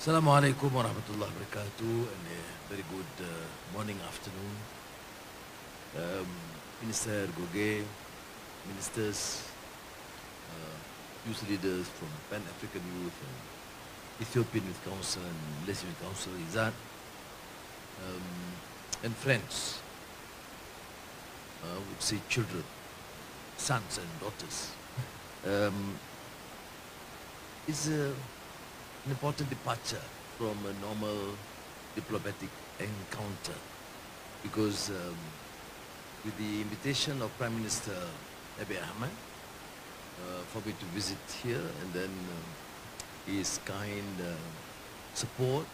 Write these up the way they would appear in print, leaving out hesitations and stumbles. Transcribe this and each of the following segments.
Assalamualaikum warahmatullahi wabarakatuh, and a very good morning, afternoon. Minister Goge, ministers, youth leaders from Pan-African Youth and Ethiopian Youth Council and Malaysian Youth Council, Izzat, and friends, I would say children, sons and daughters. It's an important departure from a normal diplomatic encounter because with the invitation of Prime Minister Abiy Ahmed for me to visit here, and then his kind support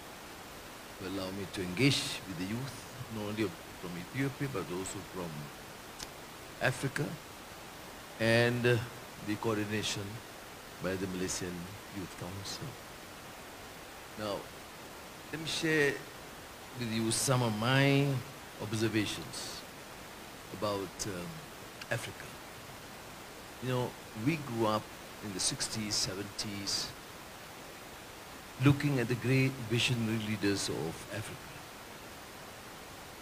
to allow me to engage with the youth, not only from Ethiopia but also from Africa, and the coordination by the Malaysian Youth Council. Now, let me share with you some of my observations about Africa. You know, we grew up in the 60s, 70s, looking at the great visionary leaders of Africa.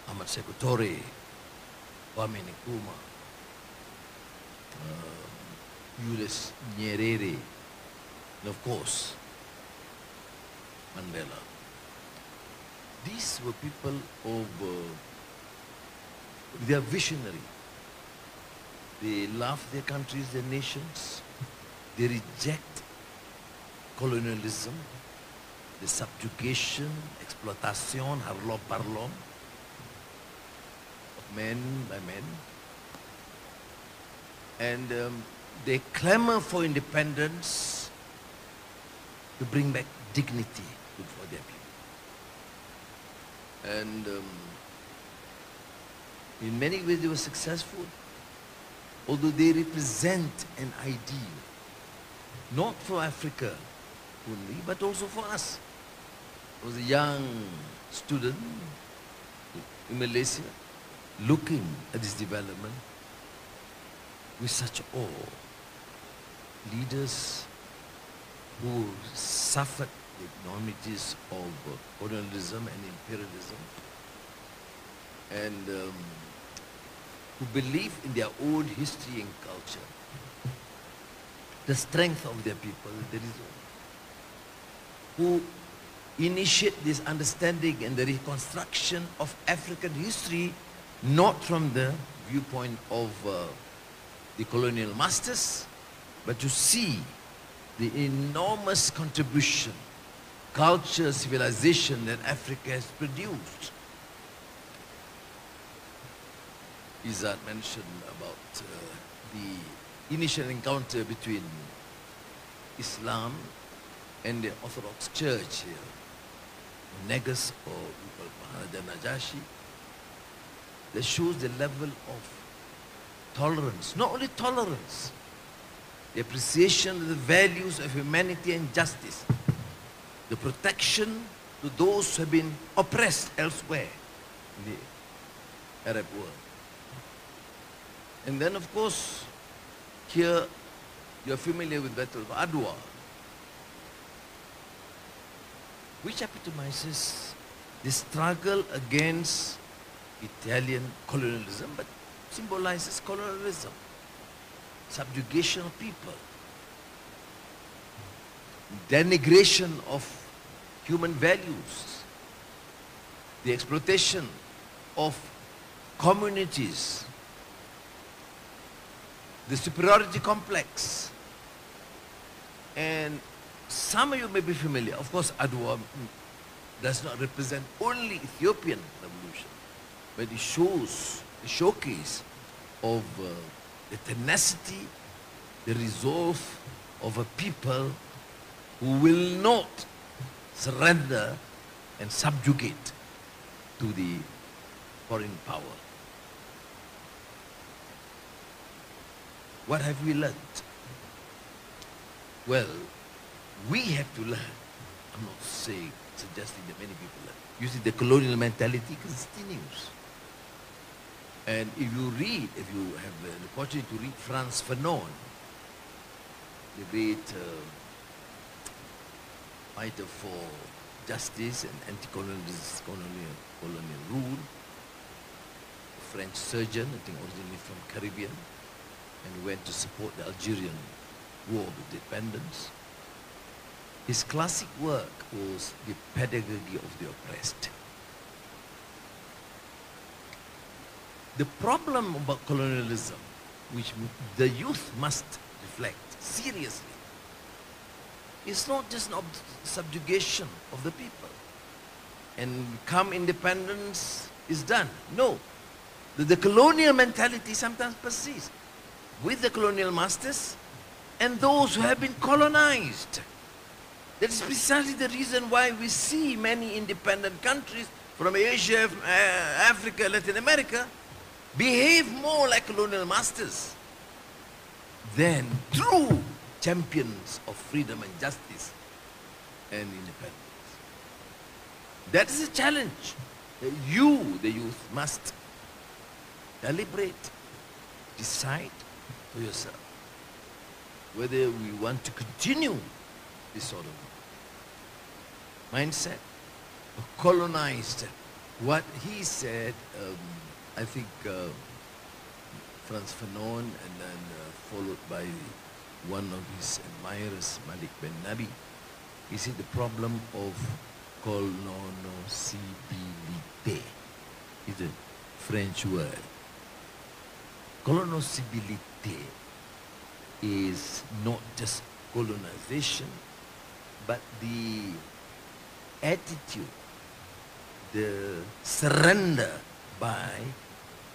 Ahmad Sekou Toure, Kwame Nkrumah, Julius Nyerere, and of course, Mandela. These were people of, they are visionary. They love their countries, their nations. They reject colonialism, the subjugation, exploitation, harlot parlon of men by men. And they clamor for independence to bring back dignity for their people. And in many ways they were successful, although they represent an ideal, not for Africa only, but also for us. I was a young student in Malaysia, looking at this development with such awe. Leaders who suffered the enormities of colonialism and imperialism, and who believe in their own history and culture, the strength of their people, the resolve, who initiate this understanding and the reconstruction of African history, not from the viewpoint of the colonial masters, but to see the enormous contribution, culture, civilization that Africa has produced. Izzat mentioned about the initial encounter between Islam and the Orthodox Church here, Negus or Maharaja Najashi, that shows the level of tolerance, not only tolerance, the appreciation of the values of humanity and justice, the protection to those who have been oppressed elsewhere in the Arab world. And then, of course, here you're familiar with the Battle of Adwa, which epitomizes the struggle against Italian colonialism, but symbolizes colonialism, subjugation of people, denigration of human values, the exploitation of communities, the superiority complex. And some of you may be familiar, of course, Adwa does not represent only Ethiopian revolution, but it shows the showcase of the tenacity, the resolve of a people who will not surrender and subjugate to the foreign power. What have we learned? Well, we have to learn. I'm not suggesting that many people learn. You see, the colonial mentality continues. And if you have the opportunity to read Frantz Fanon, the great fighter for justice and anti-colonial colonial rule. A French surgeon, I think originally from Caribbean, and went to support the Algerian War of Independence. His classic work was The Pedagogy of the Oppressed. The problem about colonialism, which the youth must reflect seriously, is not just an subjugation of the people and come independence is done. No. The colonial mentality sometimes persists with the colonial masters and those who have been colonized. That is precisely the reason why we see many independent countries from Asia, Africa, Latin America behave more like colonial masters than true champions of freedom and justice and independence. That is a challenge. You, the youth, must deliberate, decide for yourself whether we want to continue this sort of mindset, colonized. What he said, I think Frantz Fanon, and then followed by one of his admirers, Malik Ben Nabi, he said the problem of colonoscibilité is a French word. Colonoscibilité is not just colonization, but the attitude, the surrender by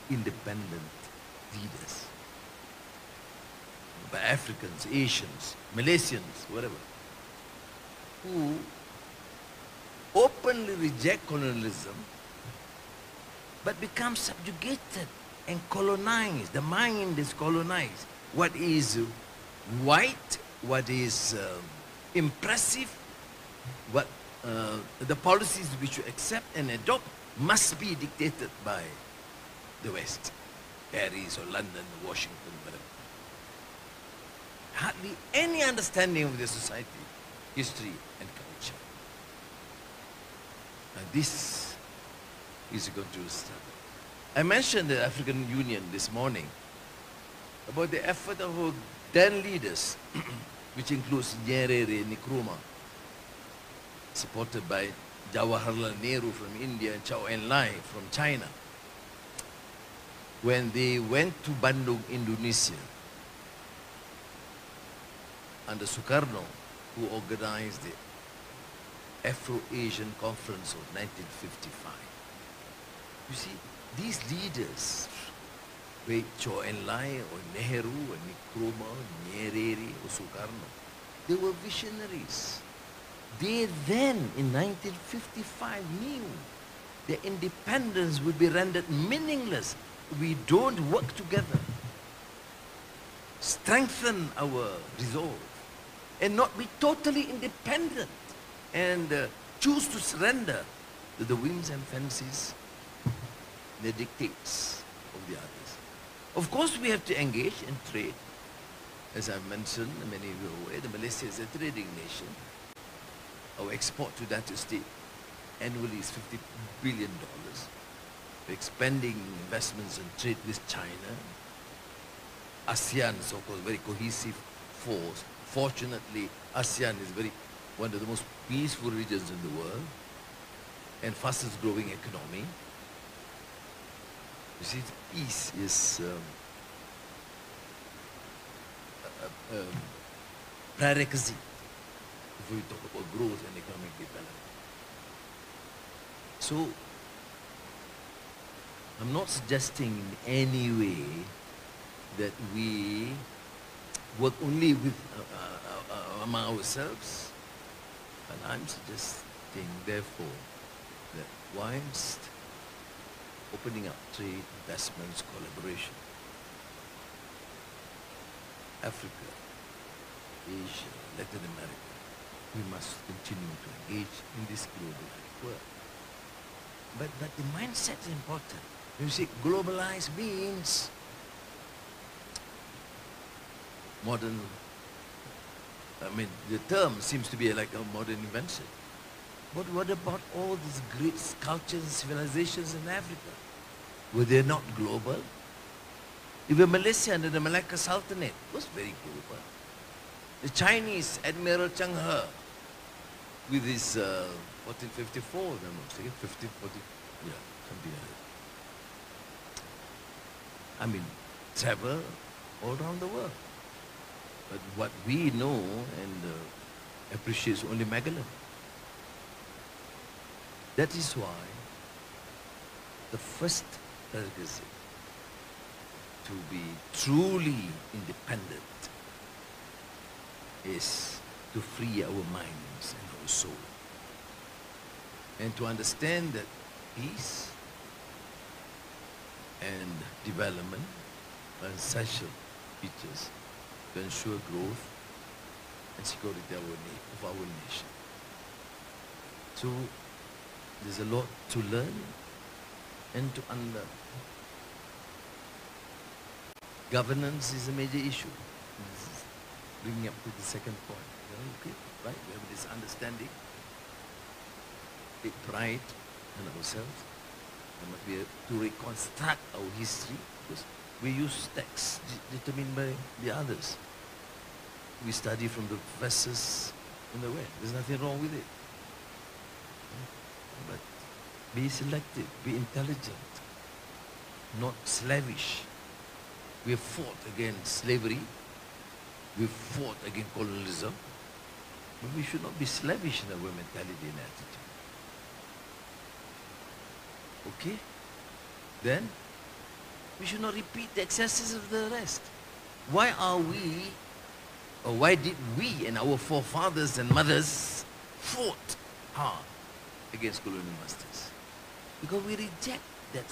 independent leaders, by Africans, Asians, Malaysians, whatever, who openly reject colonialism but become subjugated and colonized. The mind is colonized. What is white, what is impressive, what the policies which you accept and adopt must be dictated by the West, Paris or London, Washington, whatever. Hardly any understanding of the society, history and culture. And this is a continuous struggle. I mentioned the African Union this morning about the effort of our then leaders, which includes Nyerere Nkrumah, supported by Jawaharlal Nehru from India and Chow En-lai from China. When they went to Bandung, Indonesia, under Sukarno, who organized the Afro-Asian Conference of 1955. You see, these leaders, be it Chow En-lai or Nehru or Nkrumah, Nyerere or Sukarno, they were visionaries. They then, in 1955, knew their independence would be rendered meaningless. We don't work together, strengthen our resolve, and not be totally independent and choose to surrender to the whims and fancies, the dictates of the others. Of course, we have to engage and trade. As I mentioned, many of you are aware, Malaysia is a trading nation. Our export to that state annually is $50 billion. We're expanding investments and trade with China. ASEAN, so-called very cohesive force. Fortunately, ASEAN is one of the most peaceful regions in the world and fastest growing economy. You see, peace is a prerequisite if we talk about growth and economic development. So, I'm not suggesting in any way that we work only with among ourselves, but I'm suggesting, therefore, that whilst opening up trade, investments, collaboration, Africa, Asia, Latin America, we must continue to engage in this globalized world. But the mindset is important. You see, globalized means modern, the term seems to be like a modern invention. But what about all these great cultures and civilizations in Africa? Were they not global? Even Malaysia under the Malacca Sultanate was very global. The Chinese Admiral Cheng He, with his 1454, if I'm not mistaken, 1540, yeah, something like that. I mean, travel all around the world. But what we know and appreciate is only Magellan. That is why the first prerequisite to be truly independent is to free our minds and our soul. And to understand that peace and development are essential features to ensure growth and security of our nation. So there's a lot to learn and to unlearn. Governance is a major issue. This is bringing up to the second point. Okay, right? We have this understanding, take pride in ourselves, and we have to reconstruct our history, because we use texts determined by the others. We study from the professors in the West. There's nothing wrong with it. But be selective, be intelligent, not slavish. We have fought against slavery, we fought against colonialism, but we should not be slavish in our mentality and attitude. Okay? Then, we should not repeat the excesses of the rest. Why are we, or why did we and our forefathers and mothers fought hard against colonial masters? Because we reject that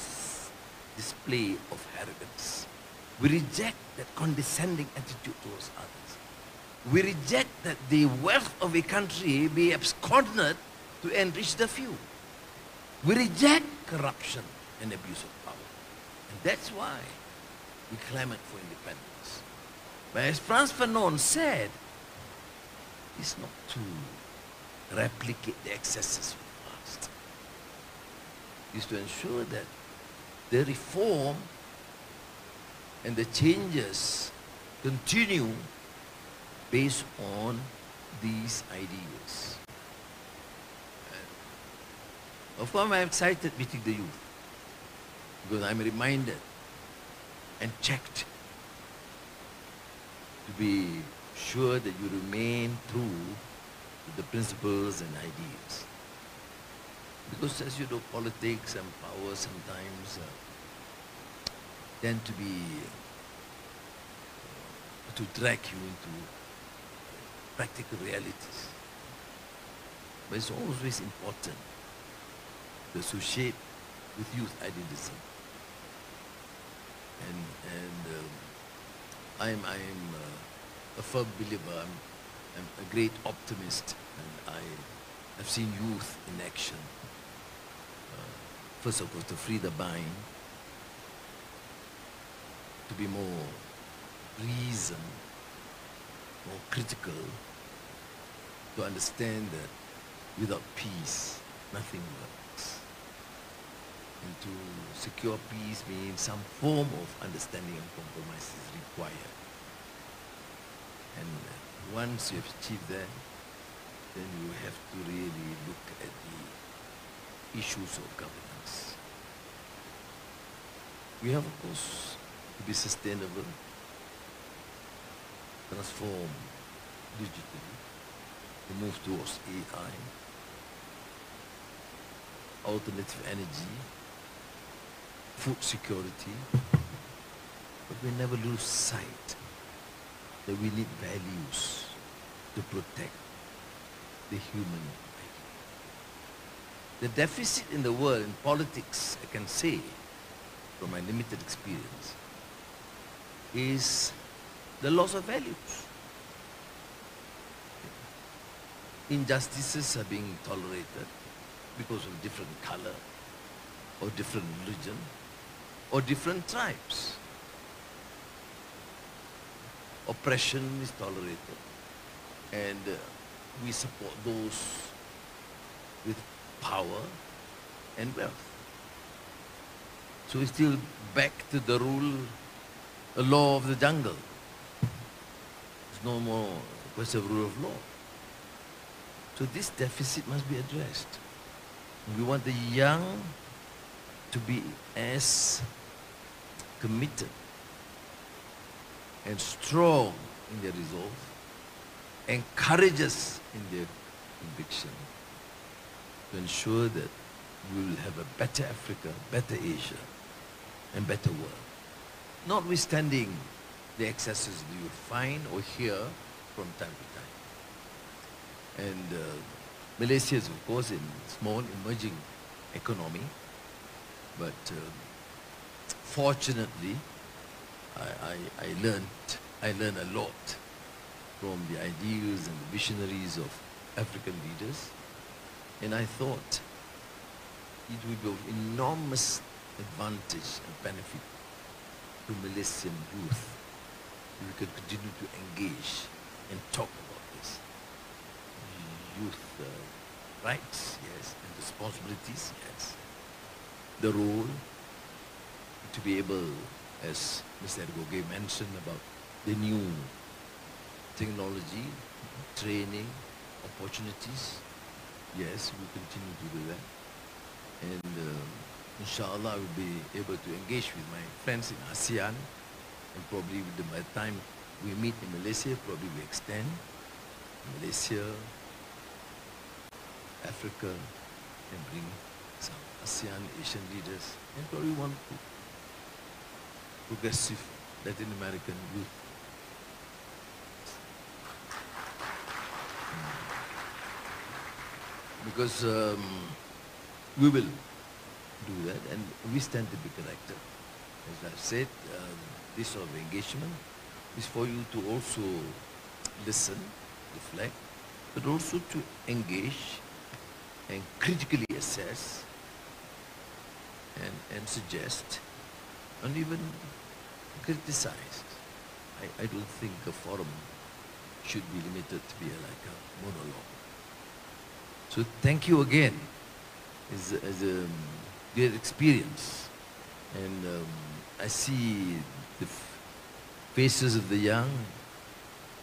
display of arrogance. We reject that condescending attitude towards others. We reject that the wealth of a country be absconded to enrich the few. We reject corruption and abuse of power. And that's why we clamored for independence. But as Frantz Fanon said, it's not to replicate the excesses of the past. It's to ensure that the reform and the changes continue based on these ideas. Of course, I'm excited meeting the youth, because I'm reminded and checked to be sure that you remain true to the principles and ideas. Because as you know, politics and power sometimes tend to be, to drag you into practical realities. But it's always important to associate with youth idealism. I'm a firm believer, I'm a great optimist, and I have seen youth in action. First of all, to free the mind, to be more reasoned, more critical, to understand that without peace, nothing works. And to secure peace means some form of understanding and compromise is required. And once you have achieved that, then you have to really look at the issues of governance. We have, of course, to be sustainable, transform digitally, to move towards AI, alternative energy, food security, but we never lose sight that we need values to protect the human life. The deficit in the world in politics, I can say, from my limited experience, is the loss of values. Injustices are being tolerated because of different color, or different religion, or different tribes. Oppression is tolerated, and we support those with power and wealth. So we're still back to the a law of the jungle. There's no more question of rule of law. So this deficit must be addressed. We want the young to be as committed and strong in their resolve and courageous in their conviction to ensure that we will have a better Africa, better Asia, and better world. Notwithstanding the excesses that you will find or hear from time to time. And Malaysia is, of course, a small, emerging economy, but fortunately, I learned a lot from the ideals and the visionaries of African leaders, and I thought it would be of enormous advantage and benefit to Malaysian youth if we could continue to engage and talk about this. Youth rights, yes, and responsibilities, yes. The role to be able, as Mr. Ergoge mentioned about the new technology, training, opportunities, yes, we continue to do that. And inshallah, I will be able to engage with my friends in ASEAN, and probably by the time we meet in Malaysia, probably we extend Malaysia, Africa, and bring some ASEAN, Asian leaders, and probably one progressive Latin American youth. Because we will do that, and we stand to be corrected. As I've said, this sort of engagement is for you to also listen, reflect, but also to engage and critically assess and suggest and even criticize. I don't think a forum should be limited to be like a monologue. So thank you again. It's a great experience. And I see the faces of the young.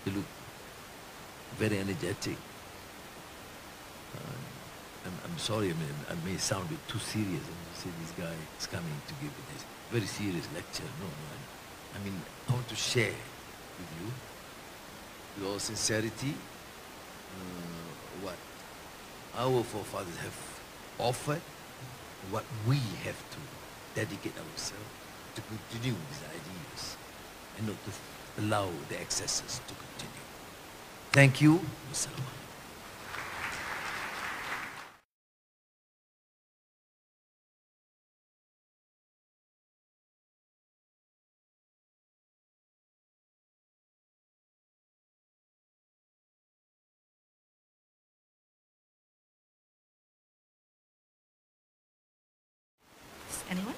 They look very energetic. I'm sorry, I mean, I may sound a bit too serious. I say this guy is coming to give this very serious lecture. No, I mean, I want to share with you, with all sincerity, what our forefathers have offered, what we have to dedicate ourselves to continue these ideas and not to allow the excesses to continue. Thank you. Wassalamu. Anyone?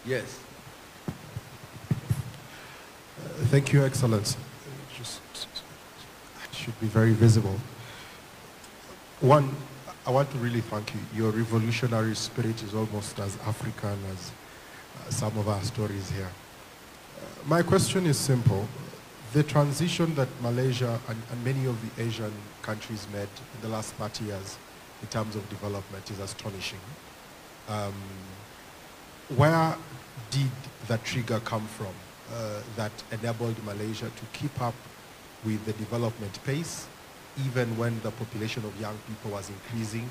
Yes. Thank you, Excellence. Just should be very visible. One, I want to really thank you. Your revolutionary spirit is almost as African as some of our stories here. My question is simple. The transition that Malaysia and many of the Asian countries made in the last 30 years in terms of development is astonishing. Where did that trigger come from that enabled Malaysia to keep up with the development pace, even when the population of young people was increasing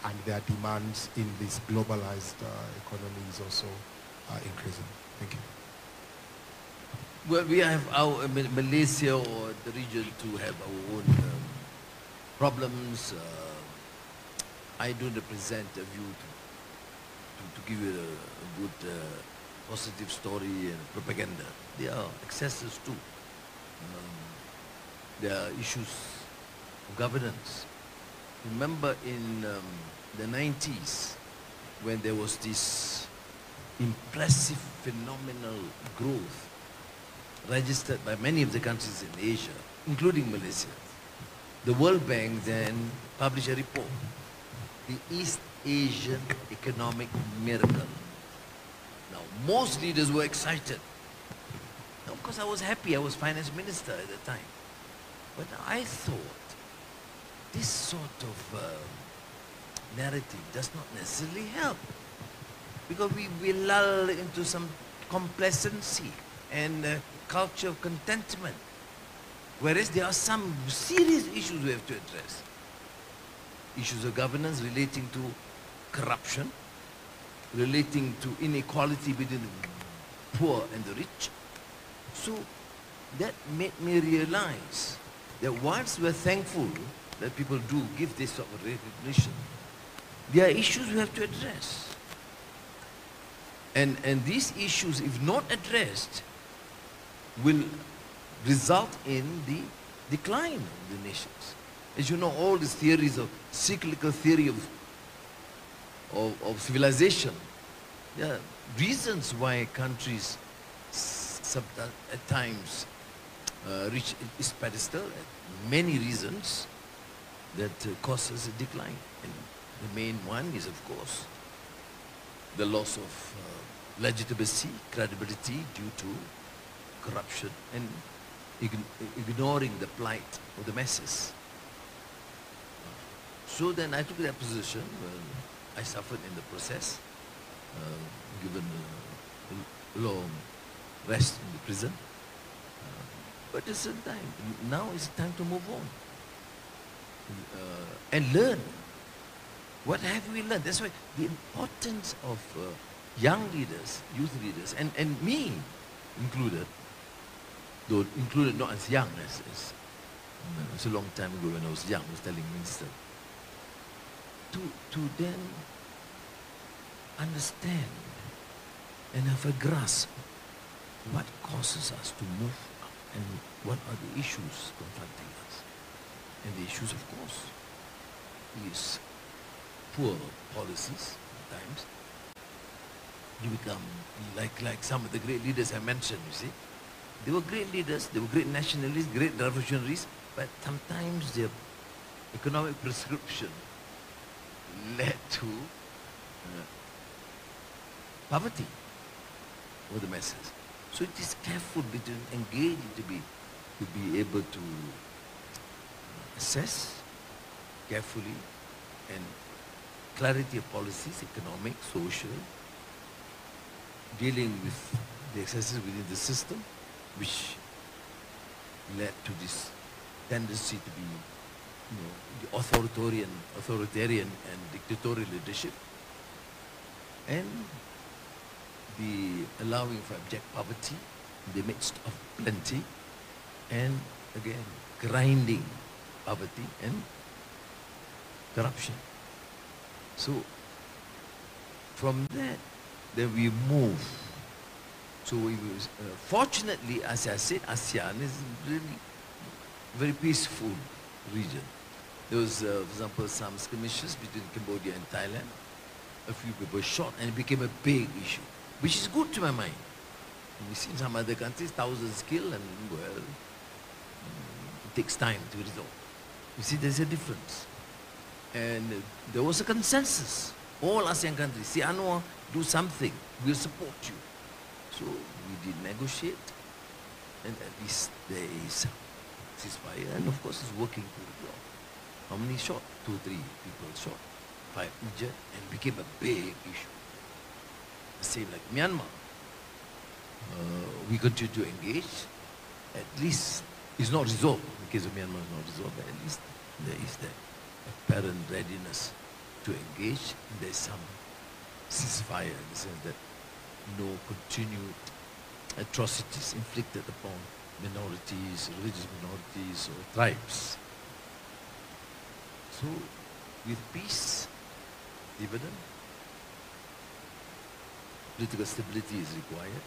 and their demands in this globalized economy is also increasing? Thank you. Well, we have our Malaysia or the region to have our own problems. I don't represent a view to give you a good positive story and propaganda. There are excesses too. There are issues of governance. Remember in the 90s when there was this impressive, phenomenal growth registered by many of the countries in Asia, including Malaysia. The World Bank then published a report the East Asian economic miracle. Now, most leaders were excited. Now, of course, I was happy. I was finance minister at the time. But I thought this sort of narrative does not necessarily help. Because we lull into some complacency and culture of contentment. Whereas there are some serious issues we have to address. Issues of governance relating to corruption, relating to inequality between the poor and the rich. So that made me realize that whilst we're thankful that people do give this sort of recognition, there are issues we have to address. And these issues, if not addressed, will result in the decline of the nations. As you know, all these theories of cyclical theory of civilization, there are reasons why countries at times reach its pedestal, many reasons that causes a decline. And the main one is, of course, the loss of legitimacy, credibility due to corruption and ignoring the plight of the masses. So then I took that position. I suffered in the process, given a long rest in the prison. But at the same time, now it's time to move on and learn. What have we learned? That's why the importance of young leaders, youth leaders, and me included, though included not as young as it's a long time ago when I was young, I was telling Minister, to then understand and have a grasp what causes us to move up and what are the issues confronting us. And the issues, of course, is poor policies at times. You become like some of the great leaders I mentioned, you see. They were great leaders, they were great nationalists, great revolutionaries, but sometimes their economic prescription led to poverty for the masses. So it is careful between engaging to be able to assess carefully and clarity of policies, economic, social, dealing with the excesses within the system, which led to this tendency to be, the authoritarian and dictatorial leadership, and the allowing for abject poverty in the midst of plenty, and again, grinding poverty and corruption. So, from that, then we move. So, fortunately, as I said, ASEAN is really a very peaceful region. There was, for example, some skirmishes between Cambodia and Thailand. A few people were shot, and it became a big issue, which is good to my mind. We see in some other countries, thousands killed, and well, it takes time to resolve. You see, there's a difference. And there was a consensus. All ASEAN countries, see, Anwar, do something, we'll support you. So we did negotiate, and at least there is ceasefire, and of course it's working pretty well. How many shot? 2 or 3 people shot, 5 injured, and became a big issue. The same like Myanmar. We continue to engage. At least it's not resolved. In the case of Myanmar, it's not resolved, but at least there is that apparent readiness to engage, and there's some ceasefire in the sense that no continued atrocities inflicted upon minorities, religious minorities, or tribes. So, with peace, dividend, political stability is required,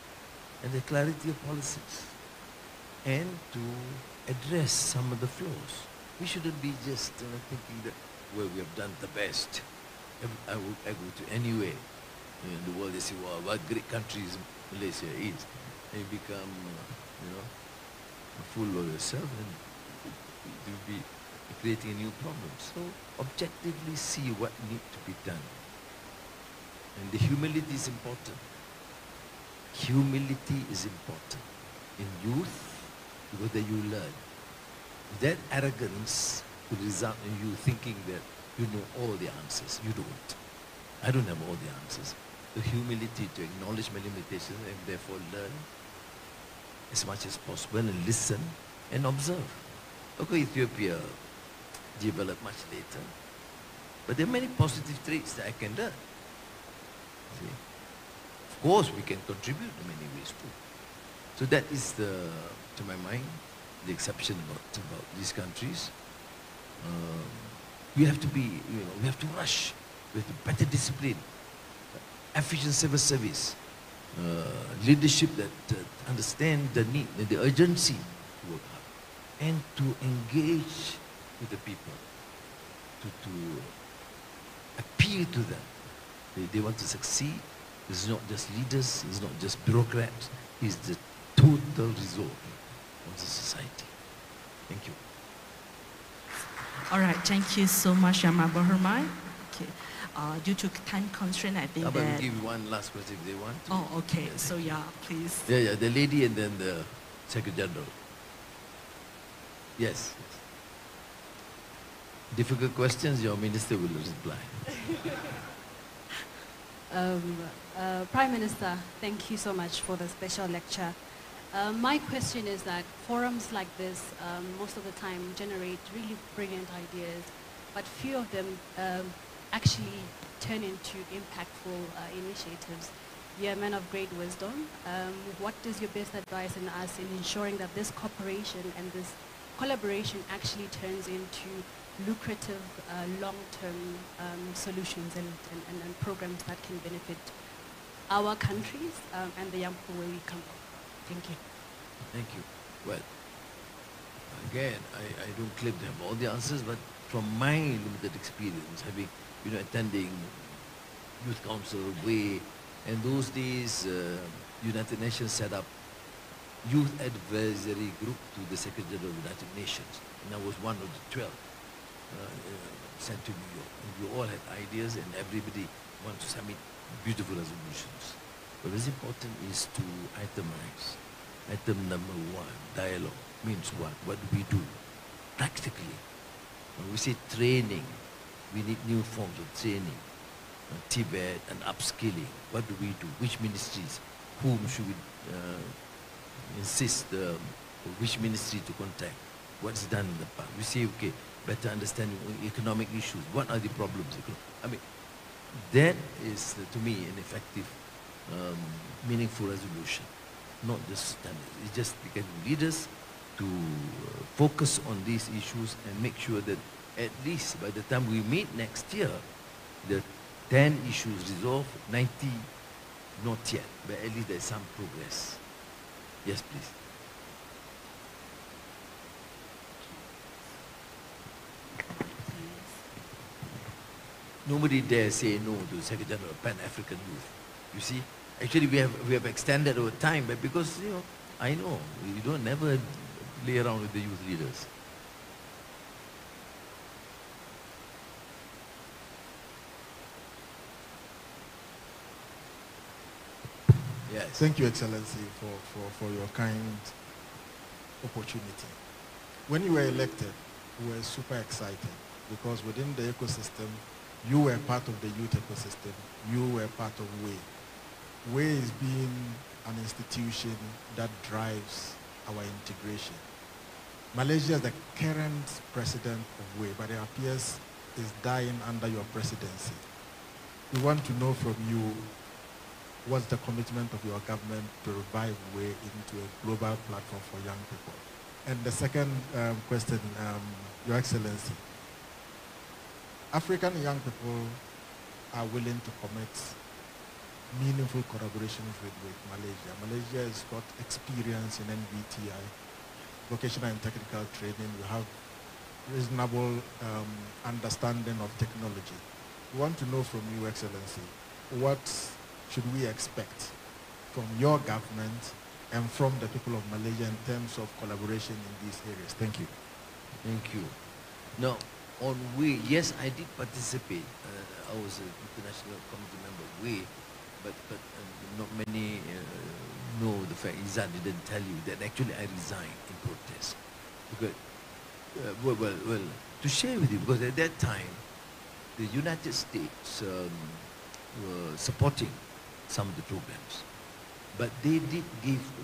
and the clarity of policies, and to address some of the flaws. We shouldn't be just thinking that, well, we have done the best. I go to anywhere in the world, they say, wow, what great countries Malaysia is. And you become, full of yourself, and it will be creating a new problem. So objectively see what needs to be done. And the humility is important. Humility is important. In youth, because that you learn. That arrogance will result in you thinking that you know all the answers. You don't. I don't have all the answers. The humility to acknowledge my limitations and therefore learn as much as possible and listen and observe. Okay, Ethiopia developed much later, but there are many positive traits that I can learn. See? Of course, we can contribute in many ways too. So that is the, to my mind, the exception about these countries. We have to be, we have to rush. We have to better discipline, efficient civil service, leadership that understand the need, the urgency to work hard, and to engage with the people, to appeal to them. They want to succeed. It's not just leaders, it's not just bureaucrats, it's the total resolve of the society. Thank you. All right, thank you so much, Yama Bahurmai. Okay. Due to time constraint, I think How about that... we give you one last question if they want to? Oh, okay. So yeah, please. Yeah, the lady and then the Secretary General. Yes. Difficult questions, your minister will reply. Prime Minister, thank you so much for the special lecture. My question is that forums like this most of the time generate really brilliant ideas, but few of them actually turn into impactful initiatives. You're a man of great wisdom. What is your best advice in us in ensuring that this cooperation and this collaboration actually turns into lucrative long-term solutions and programs that can benefit our countries and the young people where we come from? Thank you. Thank you. Well, again, I don't claim to have all the answers, but from my limited experience, having, attending Youth Council way, and those days, United Nations set up Youth Advisory Group to the Secretary General of the United Nations, and I was one of the 12 sent to New York. And we all had ideas, and everybody wants to submit beautiful resolutions. But what's important is to itemize. Item number one, dialogue, means what? What do we do? Practically. When we say training, we need new forms of training. Tibet and upskilling. What do we do? Which ministries? Whom should we insist, which ministry to contact? What's done in the past? We say, okay, better understanding economic issues. What are the problems? I mean, that is, to me, an effective, meaningful resolution. Not just standards. It's just getting leaders to focus on these issues and make sure that at least by the time we meet next year, the 10 issues resolved, 90 not yet, but at least there's some progress. Yes, please. Nobody dare say no to Secretary General of Pan-African Youth. You see, actually we have extended our time, but because I know you don't never play around with the youth leaders. Yes. Thank you, Excellency, for your kind opportunity. When you were elected, we were super excited because within the ecosystem, you were part of the youth ecosystem. You were part of WAY. WAY is being an institution that drives our integration. Malaysia is the current president of WAY, but it appears is dying under your presidency. We want to know from you what's the commitment of your government to revive WAY into a global platform for young people. And the second question, Your Excellency, African young people are willing to commit meaningful collaborations with Malaysia. Malaysia has got experience in NVTI, vocational and technical training. You have reasonable understanding of technology. We want to know from you, Excellency, what should we expect from your government and from the people of Malaysia in terms of collaboration in these areas? Thank you. Thank you. Now, on way, yes, I did participate. I was an international committee member way, but not many know the fact. Izzat didn't tell you that actually I resigned in protest. Because, well, to share with you, because at that time, the United States were supporting some of the programs, but they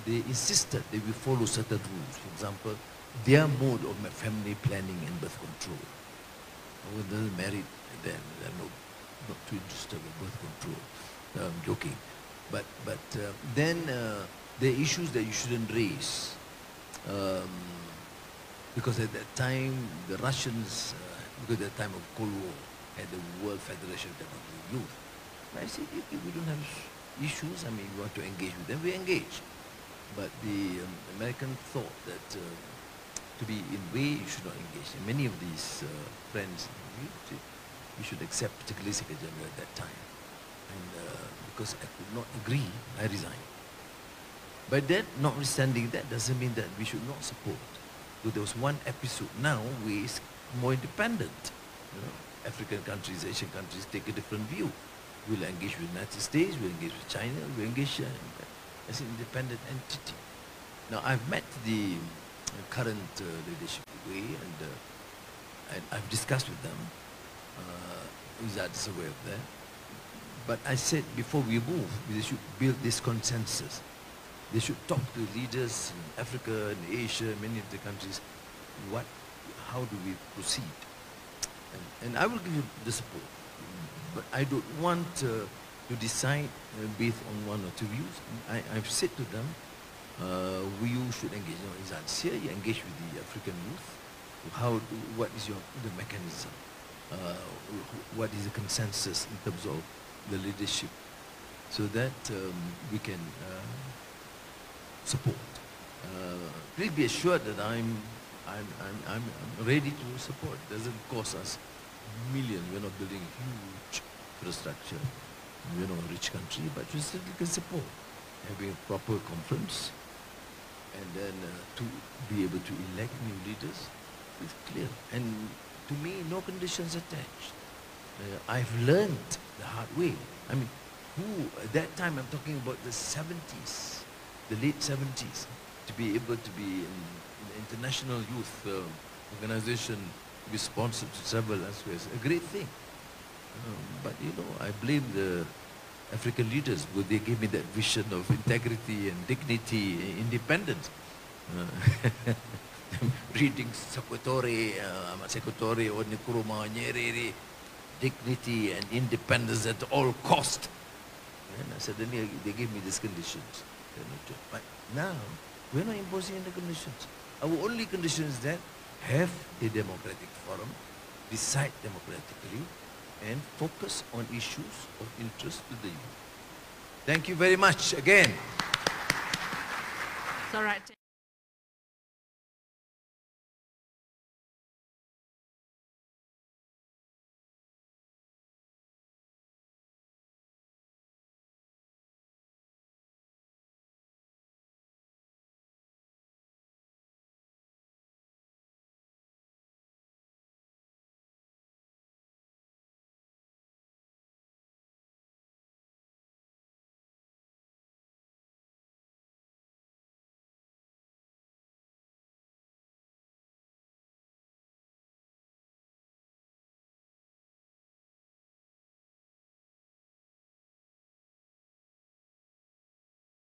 insisted that we follow certain rules. For example, their mode of family planning and birth control. When they're married, then they're not too interested in birth control. I'm joking. But then there are issues that you shouldn't raise. Because at that time, the Russians, because at the time of Cold War, had the World Federation of Democratic Youth. And I said, if we don't have issues, I mean, we want to engage with them, we engage. But the American thought that to be in way, you should not engage. And many of these friends, we should accept, particularly Secretary General at that time. And because I could not agree, I resigned. But that, notwithstanding that, doesn't mean that we should not support. So there was one episode now where it's more independent. You know, African countries, Asian countries take a different view. We'll engage with the United States, we'll engage with China, we'll engage as an independent entity. Now, I've met the current leadership way, and I've discussed with them. Izzat is aware of that. But I said before we move, they should build this consensus. They should talk to leaders in Africa and Asia, many of the countries, how do we proceed? And I will give you the support. But I don't want to decide based on one or two views. I've said to them, you should engage. You know, Izzat's here, you engage with the African youth. What is the mechanism? What is the consensus in terms of the leadership, so that we can support. Please be assured that I'm ready to support. It doesn't cost us millions. We're not building huge infrastructure. We're not a rich country, but we still can support having a proper conference, and then to be able to elect new leaders. It's clear. And to me, no conditions attached. I've learned the hard way. I mean, at that time, I'm talking about the 70s, the late 70s, to be able to be in the international youth organization, to be sponsored to travel elsewhere is a great thing. But you know, I blame the African leaders because they gave me that vision of integrity and dignity, independence. Reading Sekutore, Sekutore, or Nkrumah, Nyerere, dignity and independence at all cost. And suddenly they gave me these conditions. But now, we're not imposing any conditions. Our only condition is that have a democratic forum, decide democratically, and focus on issues of interest to the youth. Thank you very much again. It's all right.